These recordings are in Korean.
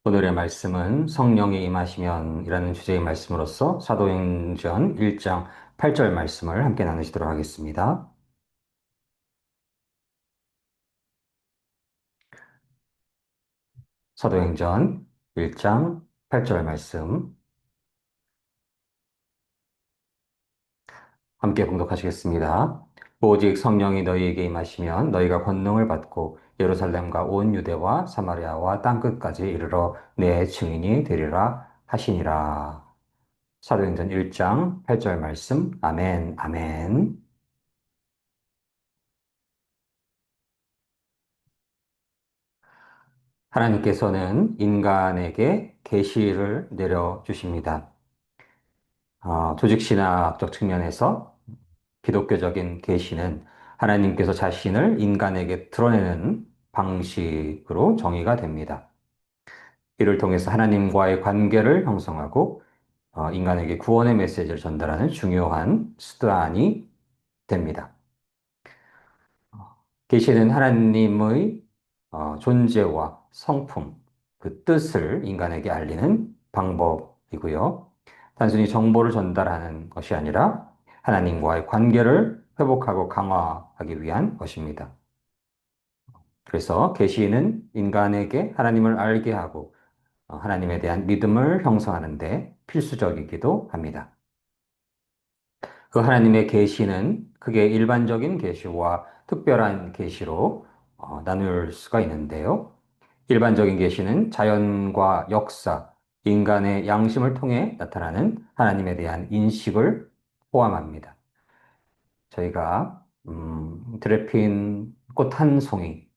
오늘의 말씀은 성령이 임하시면이라는 주제의 말씀으로서 사도행전 1장 8절 말씀을 함께 나누시도록 하겠습니다. 사도행전 1장 8절 말씀 함께 봉독하시겠습니다. 오직 성령이 너희에게 임하시면 너희가 권능을 받고 예루살렘과 온 유대와 사마리아와 땅끝까지 이르러 내 증인이 되리라 하시니라. 사도행전 1장 8절 말씀. 아멘, 아멘. 하나님께서는 인간에게 계시를 내려주십니다. 조직신학적 측면에서 기독교적인 계시는 하나님께서 자신을 인간에게 드러내는 방식으로 정의가 됩니다. 이를 통해서 하나님과의 관계를 형성하고 인간에게 구원의 메시지를 전달하는 중요한 수단이 됩니다. 계시는 하나님의 존재와 성품, 그 뜻을 인간에게 알리는 방법이고요. 단순히 정보를 전달하는 것이 아니라 하나님과의 관계를 회복하고 강화하기 위한 것입니다. 그래서 계시는 인간에게 하나님을 알게 하고 하나님에 대한 믿음을 형성하는 데 필수적이기도 합니다. 그 하나님의 계시는 크게 일반적인 계시와 특별한 계시로 나눌 수가 있는데요. 일반적인 계시는 자연과 역사, 인간의 양심을 통해 나타나는 하나님에 대한 인식을 포함합니다. 저희가 드레핀 꽃 한 송이,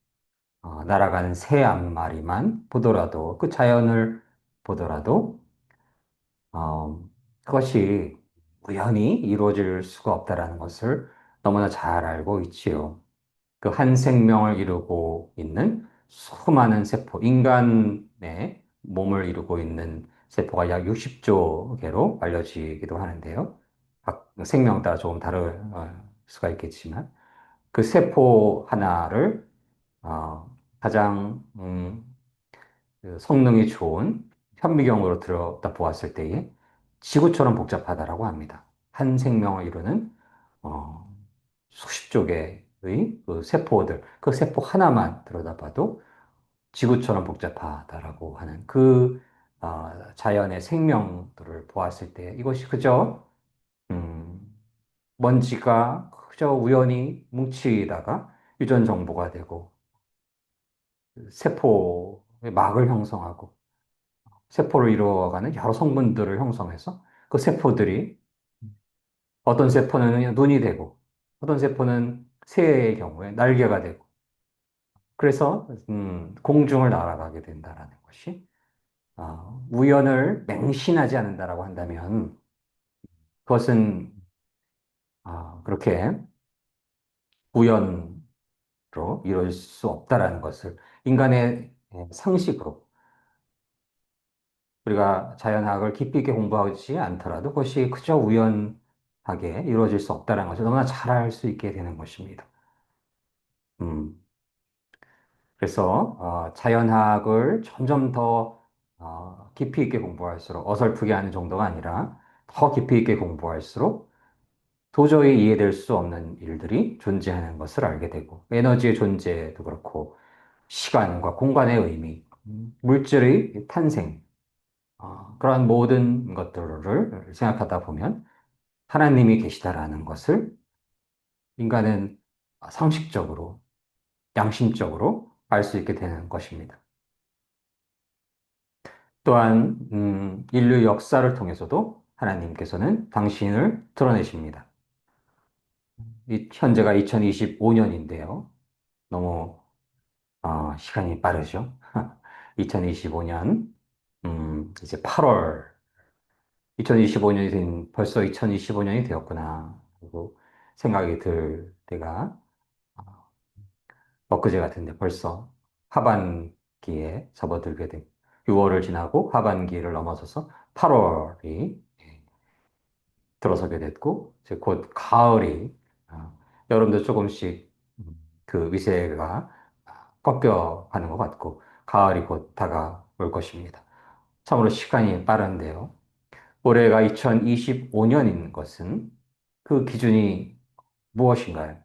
날아가는 새 한 마리만 보더라도 그 자연을 보더라도 그것이 우연히 이루어질 수가 없다라는 것을 너무나 잘 알고 있지요. 그 한 생명을 이루고 있는 수많은 세포, 인간의 몸을 이루고 있는 세포가 약 60조 개로 알려지기도 하는데요. 각 생명 따라 조금 다를 수가 있겠지만, 그 세포 하나를 가장 그 성능이 좋은 현미경으로 들여다 보았을 때에 지구처럼 복잡하다라고 합니다. 한 생명을 이루는 어, 수십 조개의 그 세포들, 그 세포 하나만 들여다봐도 지구처럼 복잡하다라고 하는 그 자연의 생명들을 보았을 때 이것이 그저 음, 먼지가 그저 우연히 뭉치다가 유전 정보가 되고 세포의 막을 형성하고 세포를 이루어가는 여러 성분들을 형성해서 그 세포들이 어떤 세포는 눈이 되고 어떤 세포는 새의 경우에 날개가 되고 그래서 공중을 날아가게 된다라는 것이 우연을 맹신하지 않는다라고 한다면 그것은 그렇게 우연으로 이룰 수 없다라는 것을 인간의 상식으로 우리가 자연학을 깊이 있게 공부하지 않더라도 그것이 그저 우연하게 이루어질 수 없다는 것을 너무나 잘 알 수 있게 되는 것입니다. 음, 그래서 자연학을 점점 더 깊이 있게 공부할수록 어설프게 하는 정도가 아니라 더 깊이 있게 공부할수록 도저히 이해될 수 없는 일들이 존재하는 것을 알게 되고 에너지의 존재도 그렇고 시간과 공간의 의미, 물질의 탄생, 그러한 모든 것들을 생각하다 보면 하나님이 계시다라는 것을 인간은 상식적으로, 양심적으로 알 수 있게 되는 것입니다. 또한 인류 역사를 통해서도 하나님께서는 당신을 드러내십니다. 현재가 2025년인데요. 너무 시간이 빠르죠. 2025년 이제 8월 2025년이 벌써 2025년이 되었구나. 그리고 생각이 들 때가 엊그제 같은데 벌써 하반기에 접어들게 된 6월을 지나고 하반기를 넘어서서 8월이 들어서게 됐고 이제 곧 가을이 여름도 조금씩 그 위세가 꺾여 가는 것 같고 가을이 곧 다가올 올 것입니다. 참으로 시간이 빠른데요. 올해가 2025년인 것은 그 기준이 무엇인가요?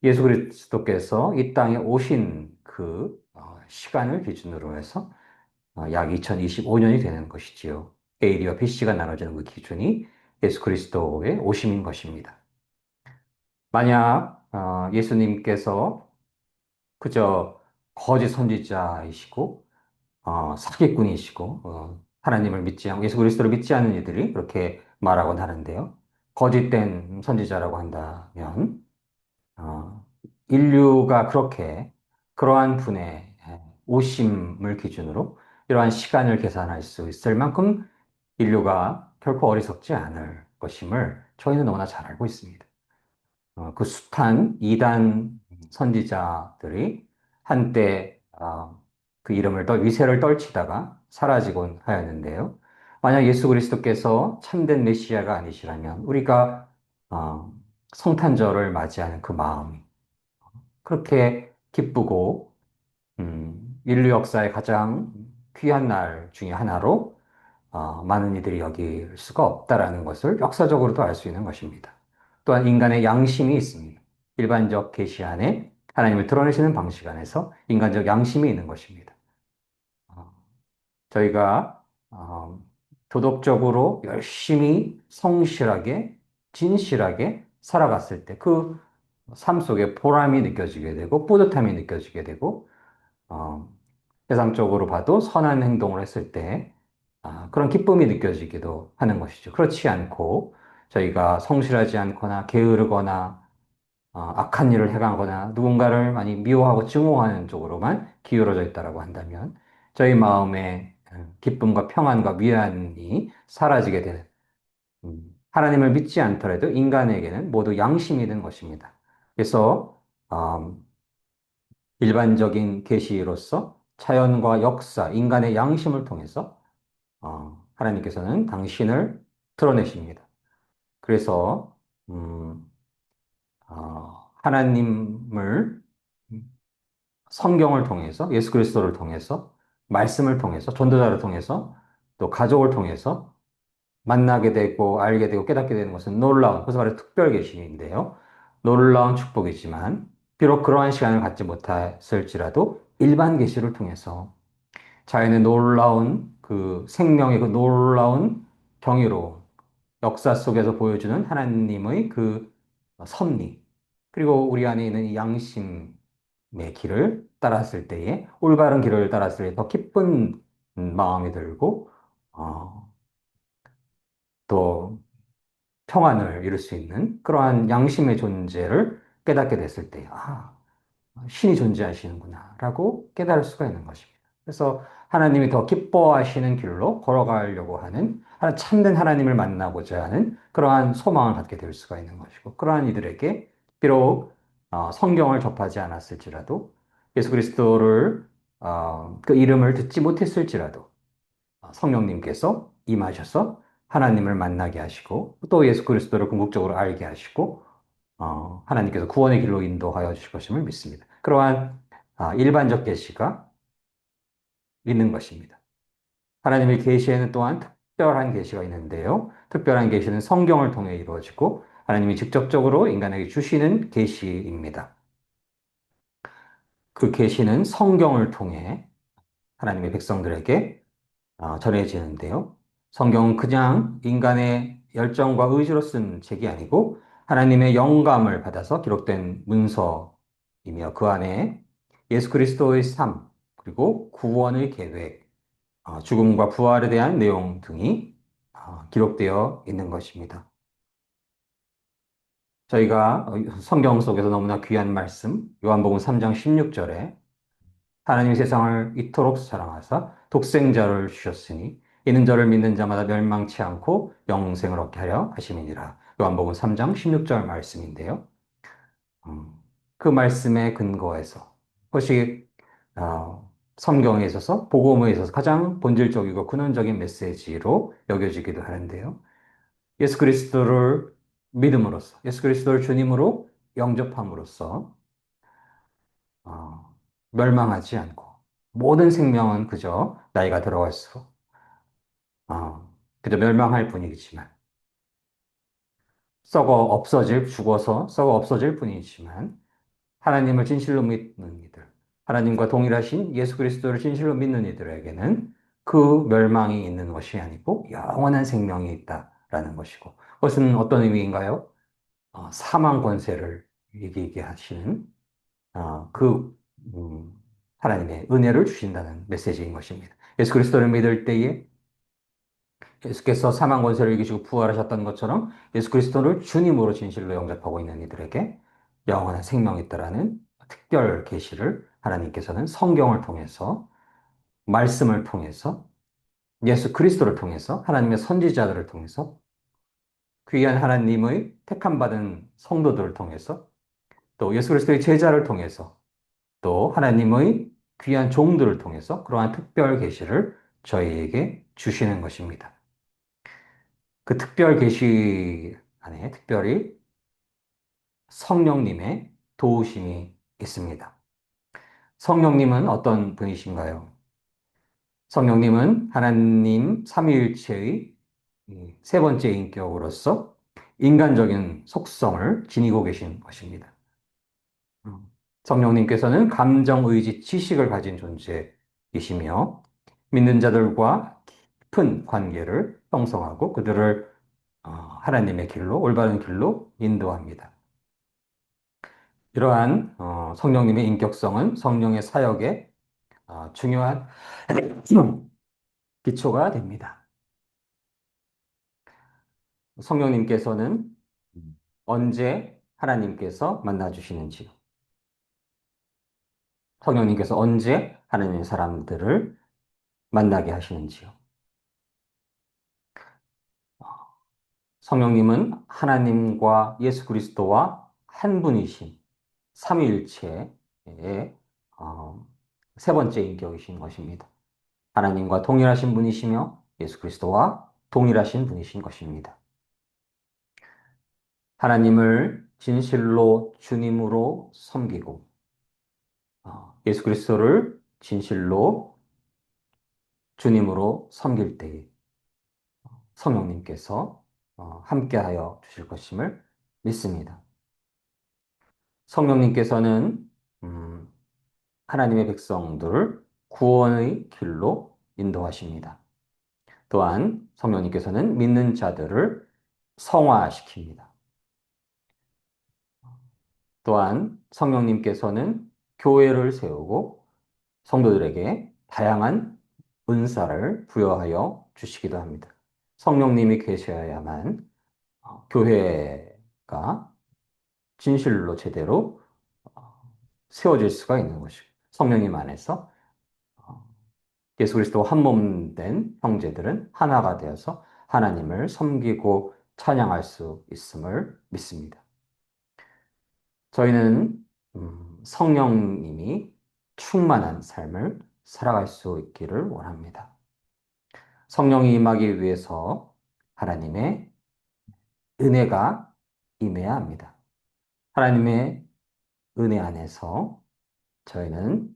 예수 그리스도께서 이 땅에 오신 그 시간을 기준으로 해서 약 2025년이 되는 것이지요. AD와 BC가 나눠지는 그 기준이 예수 그리스도의 오심인 것입니다. 만약 예수님께서 그저 거짓 선지자이시고 사기꾼이시고 하나님을 믿지 않고 예수 그리스도를 믿지 않는 이들이 그렇게 말하곤 하는데요. 거짓된 선지자라고 한다면 인류가 그렇게 그러한 분의 오심을 기준으로 이러한 시간을 계산할 수 있을 만큼 인류가 결코 어리석지 않을 것임을 저희는 너무나 잘 알고 있습니다. 그 숱한 이단 선지자들이 한때 그 이름을 위세를 떨치다가 사라지곤 하였는데요. 만약 예수 그리스도께서 참된 메시아가 아니시라면 우리가 어, 성탄절을 맞이하는 그 마음이 그렇게 기쁘고 인류 역사의 가장 귀한 날 중에 하나로 많은 이들이 여길 수가 없다라는 것을 역사적으로도 알 수 있는 것입니다. 또한 인간의 양심이 있습니다. 일반적 계시 안에 하나님을 드러내시는 방식 안에서 인간적 양심이 있는 것입니다. 어, 저희가 도덕적으로 열심히 성실하게 진실하게 살아갔을 때 그 삶 속에 보람이 느껴지게 되고 뿌듯함이 느껴지게 되고 어, 세상적으로 봐도 선한 행동을 했을 때 그런 기쁨이 느껴지기도 하는 것이죠. 그렇지 않고 저희가 성실하지 않거나 게으르거나 악한 일을 해가거나 누군가를 많이 미워하고 증오하는 쪽으로만 기울어져 있다라고 한다면 저희 마음의 기쁨과 평안과 위안이 사라지게 되는 하나님을 믿지 않더라도 인간에게는 모두 양심이 있는 것입니다. 그래서 일반적인 계시로서 자연과 역사, 인간의 양심을 통해서 하나님께서는 당신을 드러내십니다. 그래서 하나님을 성경을 통해서 예수 그리스도를 통해서 말씀을 통해서 전도자를 통해서 또 가족을 통해서 만나게 되고 알게 되고 깨닫게 되는 것은 놀라운 그래서 말해 특별 계시인데요. 놀라운 축복이지만 비록 그러한 시간을 갖지 못했을지라도 일반 계시를 통해서 자연의 놀라운 그 생명의 그 놀라운 경이로움, 역사 속에서 보여주는 하나님의 그 섭리, 그리고 우리 안에 있는 이 양심의 길을 따랐을 때에, 올바른 길을 따랐을 때 더 기쁜 마음이 들고, 어, 또 평안을 이룰 수 있는 그러한 양심의 존재를 깨닫게 됐을 때, 신이 존재하시는구나라고 깨달을 수가 있는 것입니다. 그래서 하나님이 더 기뻐하시는 길로 걸어가려고 하는 참된 하나님을 만나고자 하는 그러한 소망을 갖게 될 수가 있는 것이고 그러한 이들에게 비록 성경을 접하지 않았을지라도 예수 그리스도를 그 이름을 듣지 못했을지라도 성령님께서 임하셔서 하나님을 만나게 하시고 또 예수 그리스도를 궁극적으로 알게 하시고 하나님께서 구원의 길로 인도하여 주실 것임을 믿습니다. 그러한 일반적 계시가 있는 것입니다. 하나님의 계시에는 또한 특별한 계시가 있는데요. 특별한 계시는 성경을 통해 이루어지고 하나님이 직접적으로 인간에게 주시는 계시입니다. 그 계시는 성경을 통해 하나님의 백성들에게 전해지는데요. 성경은 그냥 인간의 열정과 의지로 쓴 책이 아니고 하나님의 영감을 받아서 기록된 문서이며 그 안에 예수 그리스도의 삶, 그리고 구원의 계획, 죽음과 부활에 대한 내용 등이 기록되어 있는 것입니다. 저희가 성경 속에서 너무나 귀한 말씀, 요한복음 3장 16절에 하나님이 세상을 이토록 사랑하사 독생자를 주셨으니 이는 저를 믿는 자마다 멸망치 않고 영생을 얻게 하려 하심이니라. 요한복음 3장 16절 말씀인데요. 음, 그 말씀에 근거해서 그것이 성경에 있어서 복음에 있어서 가장 본질적이고 근원적인 메시지로 여겨지기도 하는데요. 예수 그리스도를 믿음으로써 예수 그리스도를 주님으로 영접함으로써 멸망하지 않고 모든 생명은 그저 나이가 들어갈수록 그저 멸망할 뿐이지만 죽어서 썩어 없어질 뿐이지만 하나님을 진실로 믿는 이들, 하나님과 동일하신 예수 그리스도를 진실로 믿는 이들에게는 그 멸망이 있는 것이 아니고 영원한 생명이 있다라는 것이고, 그것은 어떤 의미인가요? 사망 권세를 이기게 하시는 그 하나님의 은혜를 주신다는 메시지인 것입니다. 예수 그리스도를 믿을 때에 예수께서 사망 권세를 이기시고 부활하셨던 것처럼 예수 그리스도를 주님으로 진실로 영접하고 있는 이들에게 영원한 생명이 있다라는 특별 계시를 하나님께서는 성경을 통해서, 말씀을 통해서, 예수 그리스도를 통해서, 하나님의 선지자들을 통해서, 귀한 하나님의 택함 받은 성도들을 통해서, 또 예수 그리스도의 제자를 통해서, 또 하나님의 귀한 종들을 통해서 그러한 특별 계시를 저희에게 주시는 것입니다. 그 특별 계시 안에 특별히 성령님의 도우심이 있습니다. 성령님은 어떤 분이신가요? 성령님은 하나님 삼위일체의 세 번째 인격으로서 인간적인 속성을 지니고 계신 것입니다. 음, 성령님께서는 감정, 의지, 지식을 가진 존재이시며 믿는 자들과 깊은 관계를 형성하고 그들을 하나님의 길로, 올바른 길로 인도합니다. 이러한 성령님의 인격성은 성령의 사역에 중요한 기초가 됩니다. 성령님께서는 언제 하나님께서 만나주시는지요? 성령님께서 언제 하나님의 사람들을 만나게 하시는지요? 성령님은 하나님과 예수 그리스도와 한 분이신 삼위일체의 어, 세 번째 인격이신 것입니다. 하나님과 동일하신 분이시며 예수 그리스도와 동일하신 분이신 것입니다. 하나님을 진실로 주님으로 섬기고 예수 그리스도를 진실로 주님으로 섬길 때에 성령님께서 함께하여 주실 것임을 믿습니다. 성령님께서는 하나님의 백성들을 구원의 길로 인도하십니다. 또한 성령님께서는 믿는 자들을 성화시킵니다. 또한 성령님께서는 교회를 세우고 성도들에게 다양한 은사를 부여하여 주시기도 합니다. 성령님이 계셔야만 교회가 진실로 제대로 어, 세워질 수가 있는 것이고, 성령님 안에서 예수 그리스도와 한 몸 된 형제들은 하나가 되어서 하나님을 섬기고 찬양할 수 있음을 믿습니다. 저희는 성령님이 충만한 삶을 살아갈 수 있기를 원합니다. 성령이 임하기 위해서 하나님의 은혜가 임해야 합니다. 하나님의 은혜 안에서 저희는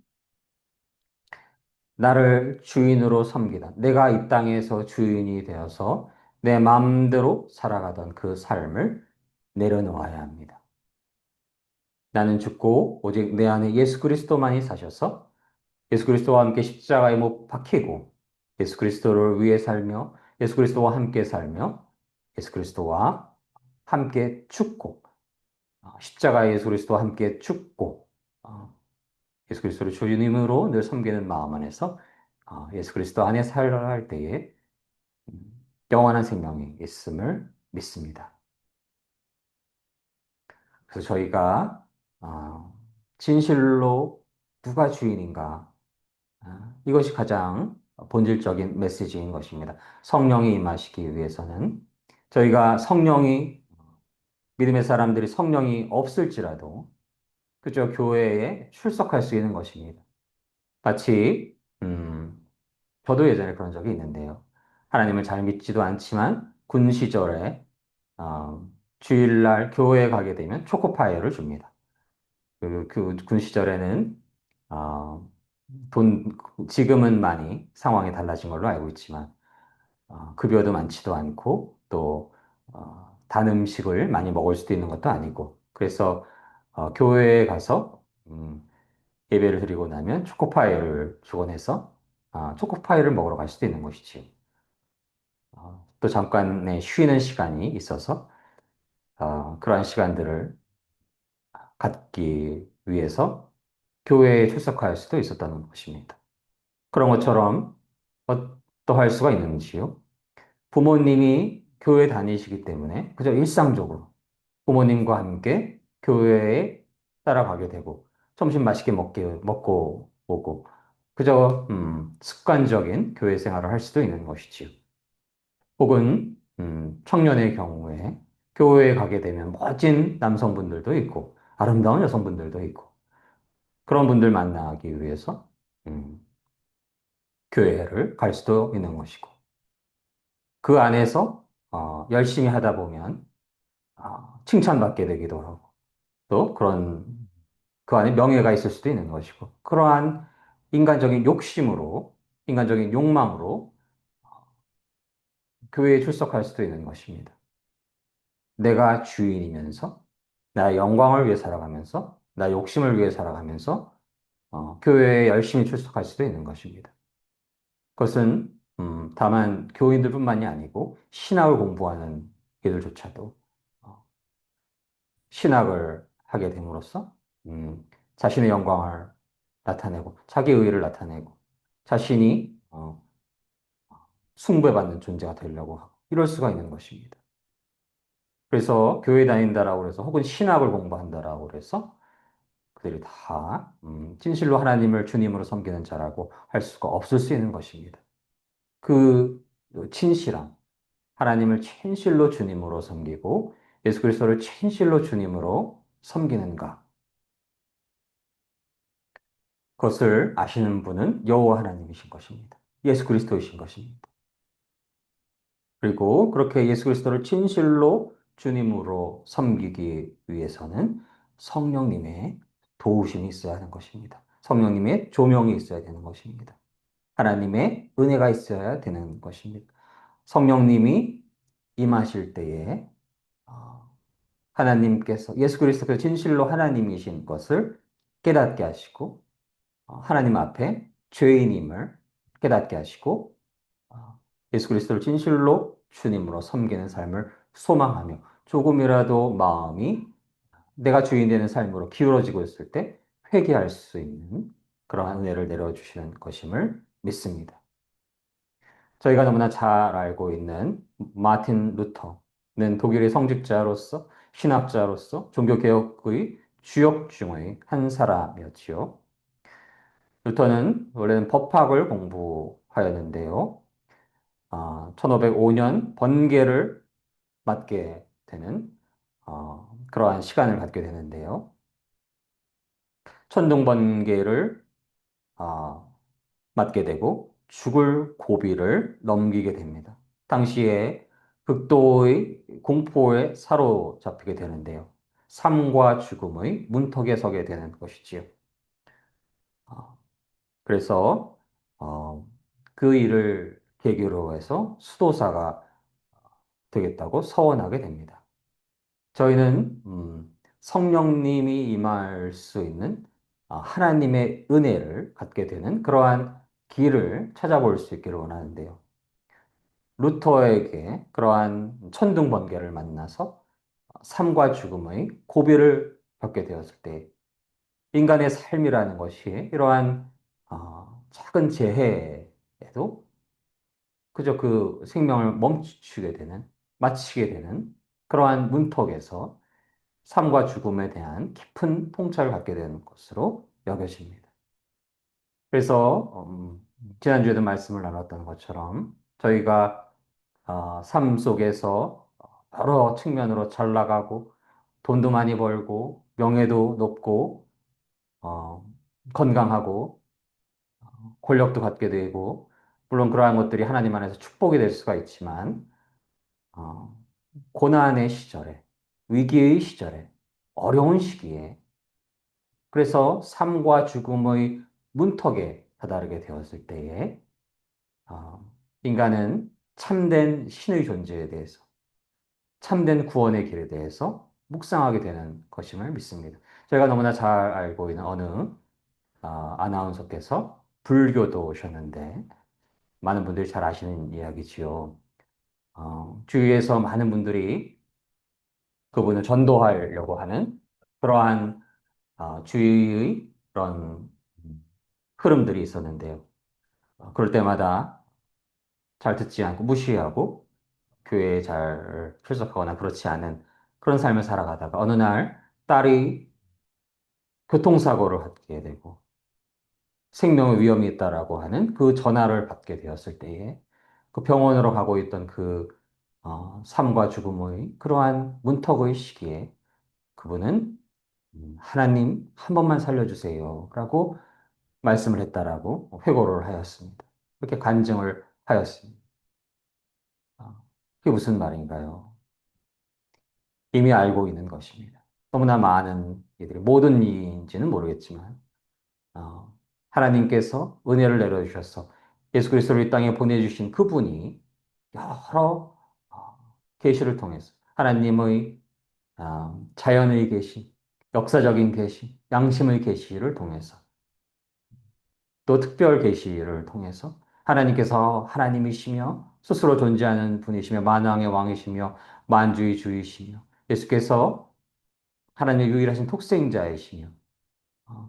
나를 주인으로 섬기다. 내가 이 땅에서 주인이 되어서 내 마음대로 살아가던 그 삶을 내려놓아야 합니다. 나는 죽고 오직 내 안에 예수 그리스도만이 사셔서 예수 그리스도와 함께 십자가에 못 박히고 예수 그리스도를 위해 살며 예수 그리스도와 함께 살며 예수 그리스도와 함께 죽고 십자가에 예수 그리스도와 함께 죽고 예수 그리스도를 주님으로 늘 섬기는 마음 안에서 예수 그리스도 안에 살아갈 때에 영원한 생명이 있음을 믿습니다. 그래서 저희가 진실로 누가 주인인가 이것이 가장 본질적인 메시지인 것입니다. 성령이 임하시기 위해서는 저희가 믿음의 사람들이 성령이 없을지라도 그저 교회에 출석할 수 있는 것입니다. 마치 저도 예전에 그런 적이 있는데요. 하나님을 잘 믿지도 않지만 군 시절에 주일날 교회에 가게 되면 초코파이를 줍니다. 군 시절에는 돈, 지금은 많이 상황이 달라진 걸로 알고 있지만, 급여도 많지도 않고, 또, 단 음식을 많이 먹을 수도 있는 것도 아니고, 그래서, 교회에 가서, 예배를 드리고 나면 초코파이를 주곤 해서, 초코파이를 먹으러 갈 수도 있는 것이지. 또 잠깐의 쉬는 시간이 있어서, 그러한 시간들을 갖기 위해서 교회에 출석할 수도 있었다는 것입니다. 그런 것처럼 어떠할 수가 있는지요? 부모님이 교회 다니시기 때문에 그저 일상적으로 부모님과 함께 교회에 따라가게 되고 점심 맛있게 먹고 오고 그저 습관적인 교회 생활을 할 수도 있는 것이지요. 혹은 청년의 경우에 교회에 가게 되면 멋진 남성분들도 있고 아름다운 여성분들도 있고 그런 분들 만나기 위해서 음, 교회를 갈 수도 있는 것이고 그 안에서 열심히 하다 보면 칭찬받게 되기도 하고 또 그런 그 안에 명예가 있을 수도 있는 것이고 그러한 인간적인 욕심으로 인간적인 욕망으로 교회에 출석할 수도 있는 것입니다. 내가 주인이면서 나의 영광을 위해 살아가면서 나의 욕심을 위해 살아가면서 교회에 열심히 출석할 수도 있는 것입니다. 그것은 다만 교인들뿐만이 아니고 신학을 공부하는 이들조차도 어, 신학을 하게 됨으로써 자신의 영광을 나타내고 자기 의의를 나타내고 자신이 숭배받는 존재가 되려고 하고 이럴 수가 있는 것입니다. 그래서 교회 다닌다라고 해서 혹은 신학을 공부한다라고 해서 그들이 다 진실로 하나님을 주님으로 섬기는 자라고 할 수가 없을 수 있는 것입니다. 그 진실함, 하나님을 진실로 주님으로 섬기고 예수 그리스도를 진실로 주님으로 섬기는가? 그것을 아시는 분은 여호와 하나님이신 것입니다. 예수 그리스도이신 것입니다. 그리고 그렇게 예수 그리스도를 진실로 주님으로 섬기기 위해서는 성령님의 도우심이 있어야 하는 것입니다. 성령님의 조명이 있어야 되는 것입니다. 하나님의 은혜가 있어야 되는 것입니다. 성령님이 임하실 때에 어, 하나님께서 예수 그리스도께서 진실로 하나님이신 것을 깨닫게 하시고 하나님 앞에 죄인임을 깨닫게 하시고 예수 그리스도를 진실로 주님으로 섬기는 삶을 소망하며 조금이라도 마음이 내가 주인 되는 삶으로 기울어지고 있을 때 회개할 수 있는 그러한 은혜를 내려주시는 것임을 믿습니다. 저희가 너무나 잘 알고 있는 마틴 루터는 독일의 성직자로서 신학자로서 종교개혁의 주역 중의 한 사람이었지요. 루터는 원래는 법학을 공부하였는데요. 1505년 번개를 맞게 되는 그러한 시간을 갖게 되는데요. 천둥번개를 어, 맞게 되고 죽을 고비를 넘기게 됩니다. 당시에 극도의 공포에 사로잡히게 되는데요. 삶과 죽음의 문턱에 서게 되는 것이지요. 어, 그래서 어, 그 일을 계기로 해서 수도사가 되겠다고 서원하게 됩니다. 저희는 성령님이 임할 수 있는 하나님의 은혜를 갖게 되는 그러한 길을 찾아볼 수 있기를 원하는데요. 루터에게 그러한 천둥번개를 만나서 삶과 죽음의 고비를 겪게 되었을 때 인간의 삶이라는 것이 이러한 작은 재해에도 그저 그 생명을 멈추게 되는, 마치게 되는 그러한 문턱에서 삶과 죽음에 대한 깊은 통찰을 갖게 되는 것으로 여겨집니다. 그래서 지난주에도 말씀을 나눴던 것처럼 저희가 삶 속에서 여러 측면으로 잘 나가고 돈도 많이 벌고 명예도 높고 어, 건강하고 권력도 갖게 되고 물론 그러한 것들이 하나님 안에서 축복이 될 수가 있지만 어, 고난의 시절에 위기의 시절에 어려운 시기에 그래서 삶과 죽음의 문턱에 다다르게 되었을 때에 인간은 참된 신의 존재에 대해서, 참된 구원의 길에 대해서 묵상하게 되는 것임을 믿습니다. 저희가 너무나 잘 알고 있는 어느 아나운서께서 불교도셨는데 많은 분들이 잘 아시는 이야기지요. 주위에서 많은 분들이 그분을 전도하려고 하는 그러한 주위의 그런 흐름들이 있었는데요. 그럴 때마다 잘 듣지 않고 무시하고 교회에 잘 출석하거나 그렇지 않은 그런 삶을 살아가다가 어느 날 딸이 교통사고를 얻게 되고 생명의 위험이 있다라고 하는 그 전화를 받게 되었을 때에 그 병원으로 가고 있던 그 삶과 죽음의 그러한 문턱의 시기에 그분은 하나님 한 번만 살려주세요 라고 말씀을 했다라고 회고를 하였습니다. 그렇게 간증을 하였습니다. 그게 무슨 말인가요? 이미 알고 있는 것입니다. 너무나 많은 이들이 모든 이인지는 모르겠지만 어, 하나님께서 은혜를 내려주셔서 예수 그리스도를 이 땅에 보내주신 그분이 여러 계시를 통해서 하나님의 자연의 계시, 역사적인 계시, 양심의 계시를 통해서 또 특별 계시를 통해서 하나님께서 하나님이시며 스스로 존재하는 분이시며 만왕의 왕이시며 만주의 주이시며 예수께서 하나님의 유일하신 독생자이시며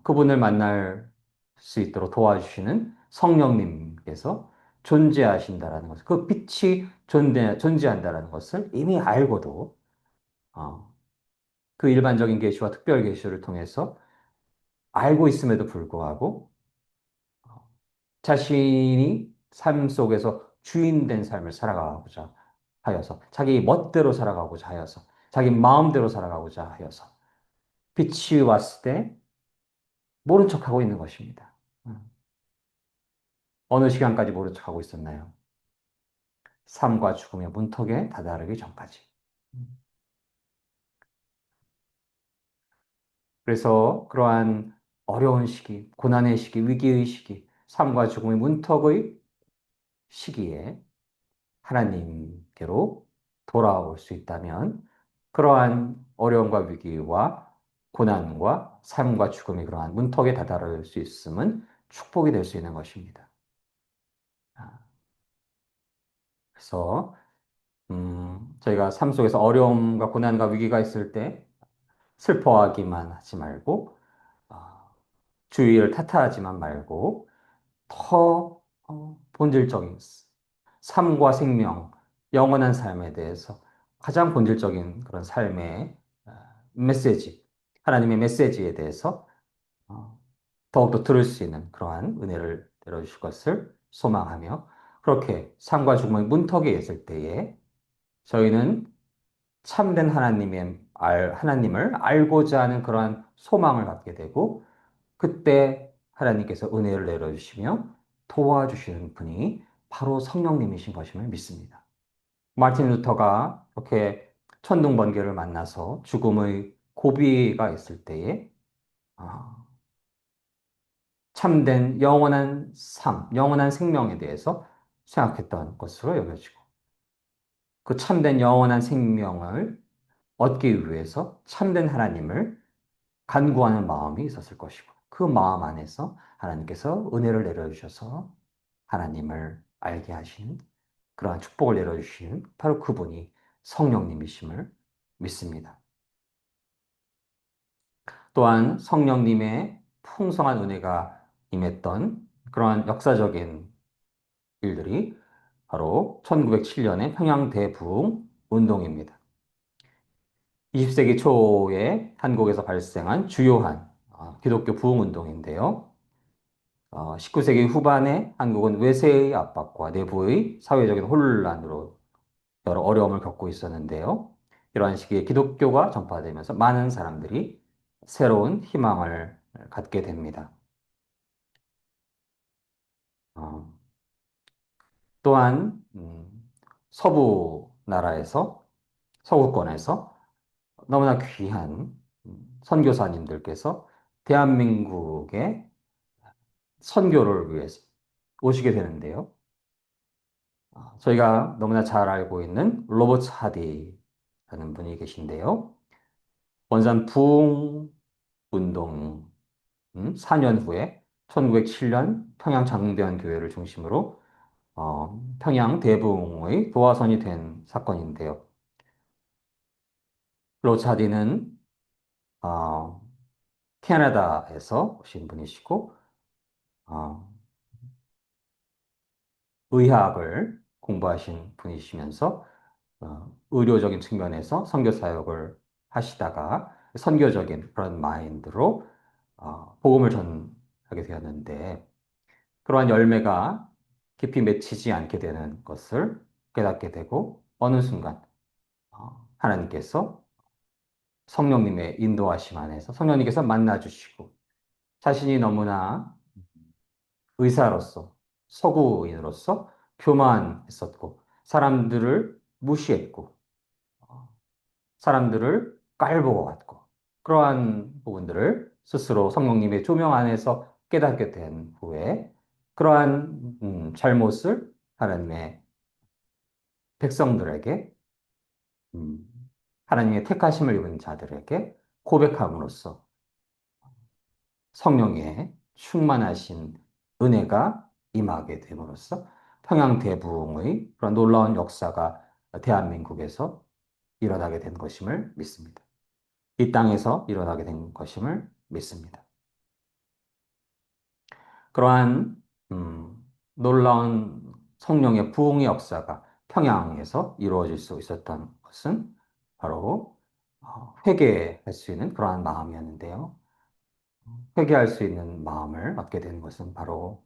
그분을 만날 수 있도록 도와주시는 성령님께서 존재하신다라는 것을, 그 빛이 존재한다라는 것을 이미 알고도 어, 그 일반적인 계시와 특별 계시를 통해서 알고 있음에도 불구하고 자신이 삶 속에서 주인 된 삶을 살아가고자 하여서 자기 멋대로 살아가고자 하여서 자기 마음대로 살아가고자 하여서 빛이 왔을 때 모른 척하고 있는 것입니다. 어느 시간까지 모른 척하고 있었나요? 삶과 죽음의 문턱에 다다르기 전까지. 그래서 그러한 어려운 시기, 고난의 시기, 위기의 시기, 삶과 죽음의 문턱의 시기에 하나님께로 돌아올 수 있다면 그러한 어려움과 위기와 고난과 삶과 죽음이 그러한 문턱에 다다를 수 있음은 축복이 될 수 있는 것입니다. 그래서 저희가 삶 속에서 어려움과 고난과 위기가 있을 때 슬퍼하기만 하지 말고 주위를 탓하지만 말고 더 본질적인 삶과 생명, 영원한 삶에 대해서 가장 본질적인 그런 삶의 어, 메시지, 하나님의 메시지에 대해서 어, 더욱더 들을 수 있는 그러한 은혜를 내려주실 것을 소망하며 그렇게 삶과 죽음의 문턱에 있을 때에 저희는 참된 하나님을 알고자 하는 그러한 소망을 갖게 되고 그때 하나님께서 은혜를 내려주시며 도와주시는 분이 바로 성령님이신 것임을 믿습니다. 마틴 루터가 이렇게 천둥번개를 만나서 죽음의 고비가 있을 때에 아, 참된 영원한 삶, 영원한 생명에 대해서 생각했던 것으로 여겨지고 그 참된 영원한 생명을 얻기 위해서 참된 하나님을 간구하는 마음이 있었을 것이고 그 마음 안에서 하나님께서 은혜를 내려주셔서 하나님을 알게 하신 그러한 축복을 내려주시는 바로 그분이 성령님이심을 믿습니다. 또한 성령님의 풍성한 은혜가 임했던 그러한 역사적인 일들이 바로 1907년의 평양 대부흥 운동입니다. 20세기 초에 한국에서 발생한 주요한 기독교 부흥 운동인데요. 19세기 후반에 한국은 외세의 압박과 내부의 사회적인 혼란으로 여러 어려움을 겪고 있었는데요. 이러한 시기에 기독교가 전파되면서 많은 사람들이 새로운 희망을 갖게 됩니다. 어, 또한 서부 나라에서 서구권에서 너무나 귀한 선교사님들께서 대한민국에 선교를 위해서 오시게 되는데요. 저희가 너무나 잘 알고 있는 로버트 하디라는 분이 계신데요. 원산 부흥 운동 4년 후에 1907년 평양 장대한 교회를 중심으로 평양 대부흥의 도화선이 된 사건인데요. 로버트 하디는 어, 캐나다에서 오신 분이시고 어, 의학을 공부하신 분이시면서 의료적인 측면에서 선교 사역을 하시다가 선교적인 그런 마인드로 복음을 전하게 되었는데 그러한 열매가 깊이 맺히지 않게 되는 것을 깨닫게 되고 어느 순간 하나님께서 성령님의 인도하심 안에서 성령님께서 만나주시고 자신이 너무나 의사로서 서구인으로서 교만했었고 사람들을 무시했고 사람들을 깔보고왔고 그러한 부분들을 스스로 성령님의 조명 안에서 깨닫게 된 후에 그러한 잘못을 하나님의 백성들에게 음, 하나님의 택하심을 입은 자들에게 고백함으로써 성령의 충만하신 은혜가 임하게 됨으로써 평양 대부흥의 그런 놀라운 역사가 대한민국에서 일어나게 된 것임을 믿습니다. 이 땅에서 일어나게 된 것임을 믿습니다. 그러한 놀라운 성령의 부흥의 역사가 평양에서 이루어질 수 있었던 것은 바로 회개할 수 있는 그러한 마음이었는데요. 회개할 수 있는 마음을 얻게 된 것은 바로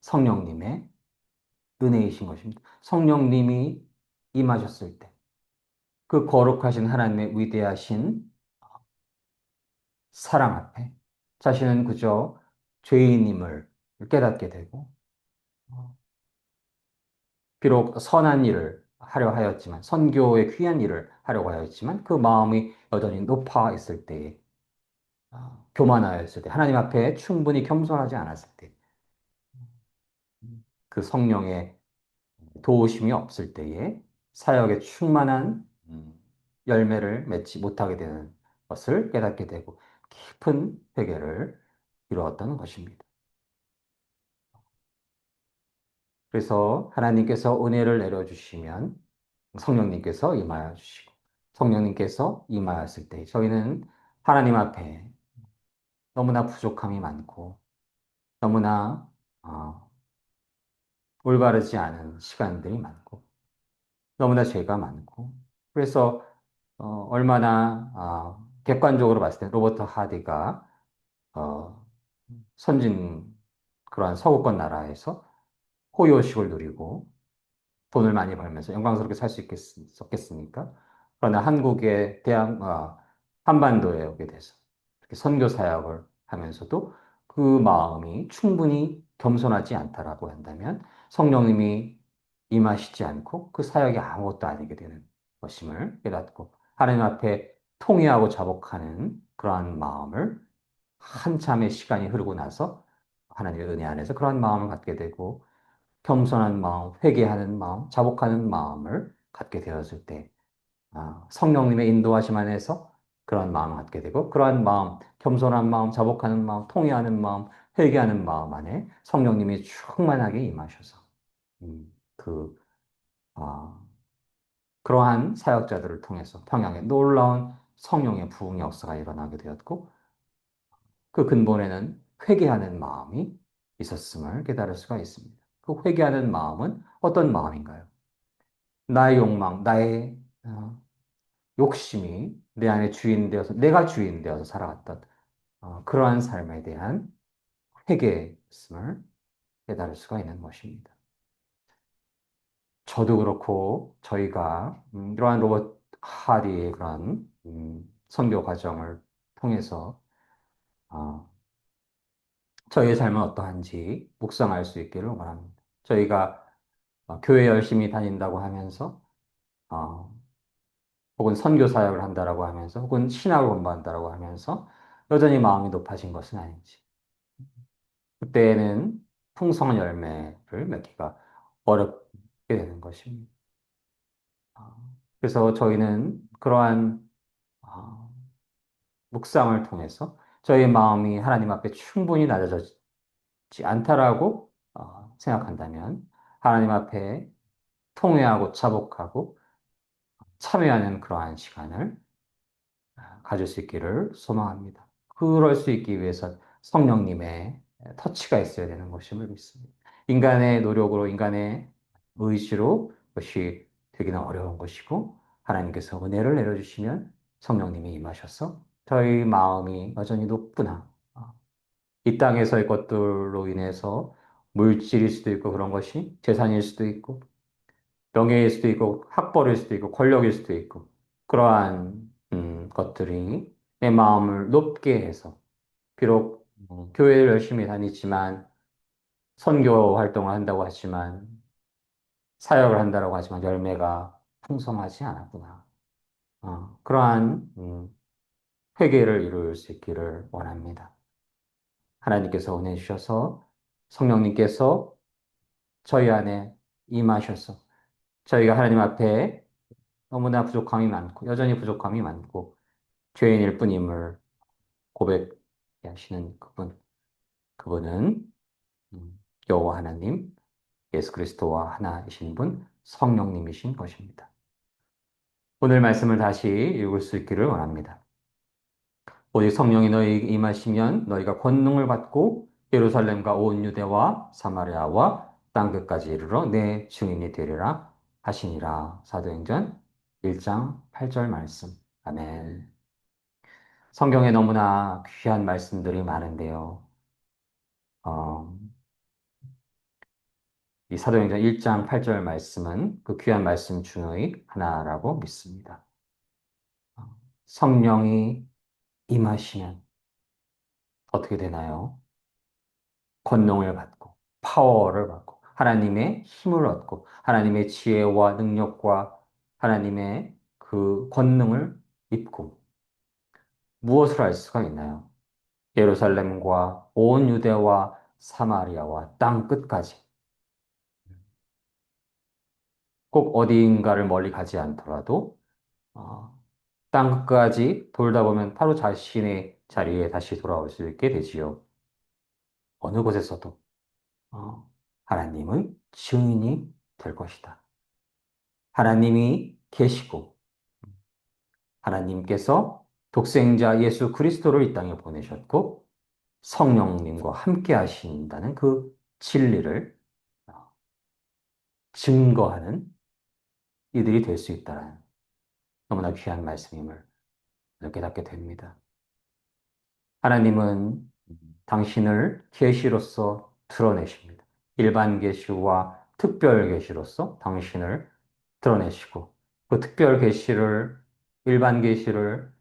성령님의 은혜이신 것입니다. 성령님이 임하셨을 때, 그 거룩하신 하나님의 위대하신 사랑 앞에 자신은 그저 죄인임을 깨닫게 되고, 비록 선한 일을 하려 하였지만, 선교의 귀한 일을 하려고 하였지만, 그 마음이 여전히 높아 있을 때에, 교만하였을 때, 하나님 앞에 충분히 겸손하지 않았을 때, 그 성령의 도우심이 없을 때에 사역에 충만한 열매를 맺지 못하게 되는 것을 깨닫게 되고 깊은 회개를 이루었던 것입니다. 그래서 하나님께서 은혜를 내려주시면 성령님께서 임하여 주시고 성령님께서 임하였을 때 저희는 하나님 앞에 너무나 부족함이 많고 너무나 올바르지 않은 시간들이 많고 너무나 죄가 많고 그래서 얼마나 객관적으로 봤을 때 로버트 하디가 어, 선진 그러한 서구권 나라에서 호요식을 누리고 돈을 많이 벌면서 영광스럽게 살 수 있겠습니까? 그러나 한국의 한반도에 오게 돼서 이렇게 선교 사역을 하면서도 그 마음이 충분히 겸손하지 않다라고 한다면 성령님이 임하시지 않고 그 사역이 아무것도 아니게 되는 것임을 깨닫고 하나님 앞에 통회하고 자복하는 그러한 마음을 한참의 시간이 흐르고 나서 하나님의 은혜 안에서 그러한 마음을 갖게 되고 겸손한 마음, 회개하는 마음, 자복하는 마음을 갖게 되었을 때 성령님의 인도하심 안에서 그러한 마음을 갖게 되고 그러한 마음, 겸손한 마음, 자복하는 마음, 통회하는 마음, 회개하는 마음 안에 성령님이 충만하게 임하셔서 그 아, 그러한 사역자들을 통해서 평양에 놀라운 성령의 부흥 역사가 일어나게 되었고 그 근본에는 회개하는 마음이 있었음을 깨달을 수가 있습니다. 그 회개하는 마음은 어떤 마음인가요? 나의 욕망, 나의 욕심이 내 안에 주인 되어서 내가 주인 되어서 살아왔던 그러한 삶에 대한 회개였음을 깨달을 수가 있는 것입니다. 저도 그렇고 저희가 이러한 로버트 하디의 그런 선교 과정을 통해서 어, 저희의 삶은 어떠한지 묵상할 수 있기를 원합니다. 저희가 교회 열심히 다닌다고 하면서 어, 혹은 선교 사역을 한다라고 하면서 혹은 신학을 공부한다라고 하면서 여전히 마음이 높아진 것은 아닌지 그때는 풍성한 열매를 맺기가 어렵게 되는 것입니다. 아, 그래서 저희는 그러한 아, 묵상을 통해서 저희 마음이 하나님 앞에 충분히 낮아졌지 않다라고 생각한다면 하나님 앞에 통회하고 자복하고 참여하는 그러한 시간을 가질 수 있기를 소망합니다. 그럴 수 있기 위해서 성령님의 터치가 있어야 되는 것임을 믿습니다. 인간의 노력으로, 인간의 의지로 그것이 되기는 어려운 것이고, 하나님께서 은혜를 내려주시면 성령님이 임하셔서 저희 마음이 여전히 높구나. 이 땅에서의 것들로 인해서 물질일 수도 있고 그런 것이 재산일 수도 있고 명예일 수도 있고 학벌일 수도 있고 권력일 수도 있고 그러한 것들이 내 마음을 높게 해서 비록 교회를 열심히 다니지만 선교 활동을 한다고 하지만 사역을 한다고 하지만 열매가 풍성하지 않았구나. 그러한 회개를 이룰 수 있기를 원합니다. 하나님께서 은혜 주셔서 성령님께서 저희 안에 임하셔서 저희가 하나님 앞에 너무나 부족함이 많고 여전히 부족함이 많고 죄인일 뿐임을 고백하시는 그분은 여호와 하나님, 예수 그리스도와 하나이신 분, 성령님이신 것입니다. 오늘 말씀을 다시 읽을 수 있기를 원합니다. 오직 성령이 너희에게 임하시면 너희가 권능을 받고 예루살렘과 온 유대와 사마리아와 땅 끝까지 이르러 내 증인이 되리라 하시니라. 사도행전 1장 8절 말씀. 아멘. 성경에 너무나 귀한 말씀들이 많은데요. 어, 이 사도행전 1장 8절 말씀은 그 귀한 말씀 중의 하나라고 믿습니다. 어, 성령이 임하시면 어떻게 되나요? 권능을 받고, 파워를 받고, 하나님의 힘을 얻고, 하나님의 지혜와 능력과 하나님의 그 권능을 입고, 무엇을 할 수가 있나요? 예루살렘과 온 유대와 사마리아와 땅 끝까지 꼭 어디인가를 멀리 가지 않더라도 어, 땅 끝까지 돌다 보면 바로 자신의 자리에 다시 돌아올 수 있게 되지요. 어느 곳에서도 하나님은 증인이 될 것이다. 하나님이 계시고 하나님께서 독생자 예수 그리스도를 이 땅에 보내셨고 성령님과 함께 하신다는 그 진리를 어, 증거하는 이들이 될 수 있다는 너무나 귀한 말씀임을 깨닫게 됩니다. 하나님은 당신을 계시로서 드러내십니다. 일반 계시와 특별 계시로서 당신을 드러내시고 그 특별 계시를 일반 계시를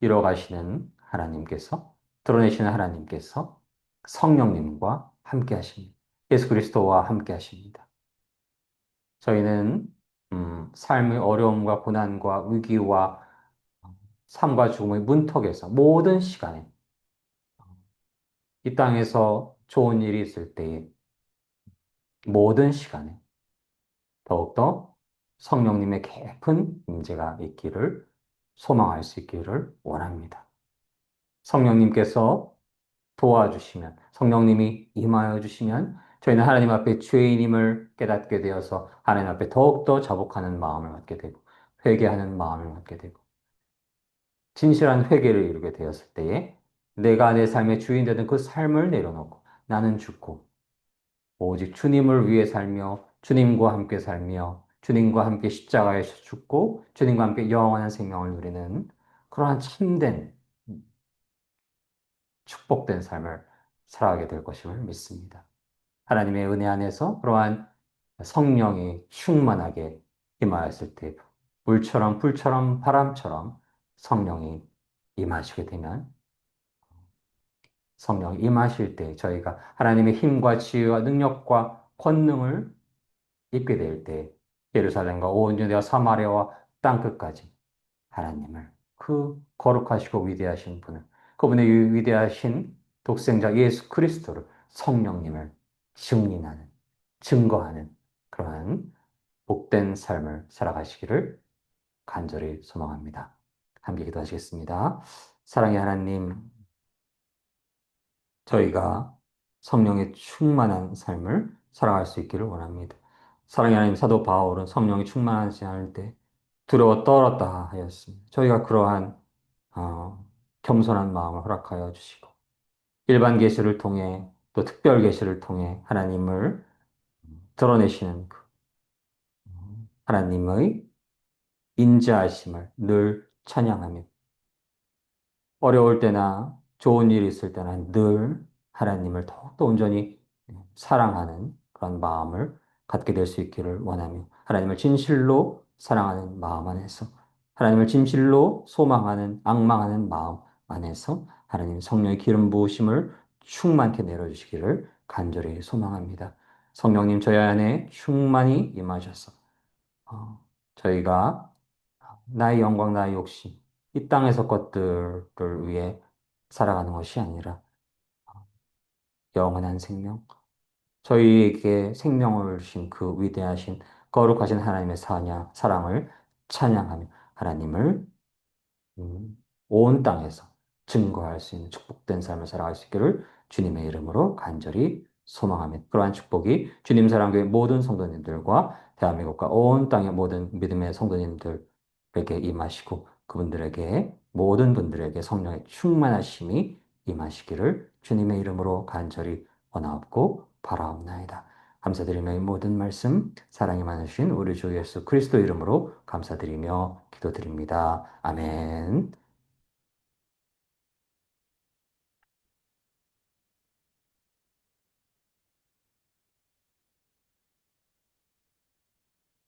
이뤄가시는 하나님께서 드러내시는 하나님께서 성령님과 함께 하십니다. 예수 그리스도와 함께 하십니다. 저희는 삶의 어려움과 고난과 위기와 삶과 죽음의 문턱에서 모든 시간에 이 땅에서 좋은 일이 있을 때에 모든 시간에 더욱더 성령님의 깊은 임재가 있기를 소망할 수 있기를 원합니다. 성령님께서 도와주시면, 성령님이 임하여 주시면 저희는 하나님 앞에 죄인임을 깨닫게 되어서 하나님 앞에 더욱더 자복하는 마음을 갖게 되고 회개하는 마음을 갖게 되고 진실한 회개를 이루게 되었을 때에 내가 내 삶의 주인 되는 그 삶을 내려놓고 나는 죽고 오직 주님을 위해 살며 주님과 함께 살며 주님과 함께 십자가에서 죽고 주님과 함께 영원한 생명을 누리는 그러한 참된 축복된 삶을 살아가게 될 것임을 믿습니다. 하나님의 은혜 안에서 그러한 성령이 충만하게 임하였을 때 물처럼 불처럼 바람처럼 성령이 임하시게 되면 성령이 임하실 때 저희가 하나님의 힘과 지혜와 능력과 권능을 입게 될 때 예루살렘과 온 유대와 사마리아와 땅 끝까지 하나님을 그 거룩하시고 위대하신 분을 그분의 위대하신 독생자 예수 그리스도를 성령님을 증인하는, 증거하는 그러한 복된 삶을 살아가시기를 간절히 소망합니다. 함께 기도하시겠습니다. 사랑의 하나님, 저희가 성령의 충만한 삶을 살아갈 수 있기를 원합니다. 사랑의 하나님, 사도 바울은 성령이 충만하지 않을 때 두려워 떨었다 하였습니다. 저희가 그러한 어, 겸손한 마음을 허락하여 주시고 일반 계시를 통해 또 특별 계시를 통해 하나님을 드러내시는 그 하나님의 인자하심을 늘 찬양하며 어려울 때나 좋은 일이 있을 때나 늘 하나님을 더욱더 온전히 사랑하는 그런 마음을 갖게 될 수 있기를 원하며 하나님을 진실로 사랑하는 마음 안에서 하나님을 진실로 소망하는 악망하는 마음 안에서 하나님 성령의 기름 부으심을 충만케 내려주시기를 간절히 소망합니다. 성령님 저희 안에 충만히 임하셔서 저희가 나의 영광, 나의 욕심, 이 땅에서 것들을 위해 살아가는 것이 아니라 영원한 생명, 저희에게 생명을 주신 그 위대하신 거룩하신 하나님의 사랑을 찬양하며 하나님을 온 땅에서 증거할 수 있는 축복된 삶을 살아갈 수 있기를 주님의 이름으로 간절히 소망하며 그러한 축복이 주님 사랑교회 모든 성도님들과 대한민국과 온 땅의 모든 믿음의 성도님들에게 임하시고 그분들에게 모든 분들에게 성령의 충만하심이 임하시기를 주님의 이름으로 간절히 원하옵고 바라옵나이다. 감사드리며 이 모든 말씀 사랑이 많으신 우리 주 예수 그리스도 이름으로 감사드리며 기도드립니다. 아멘.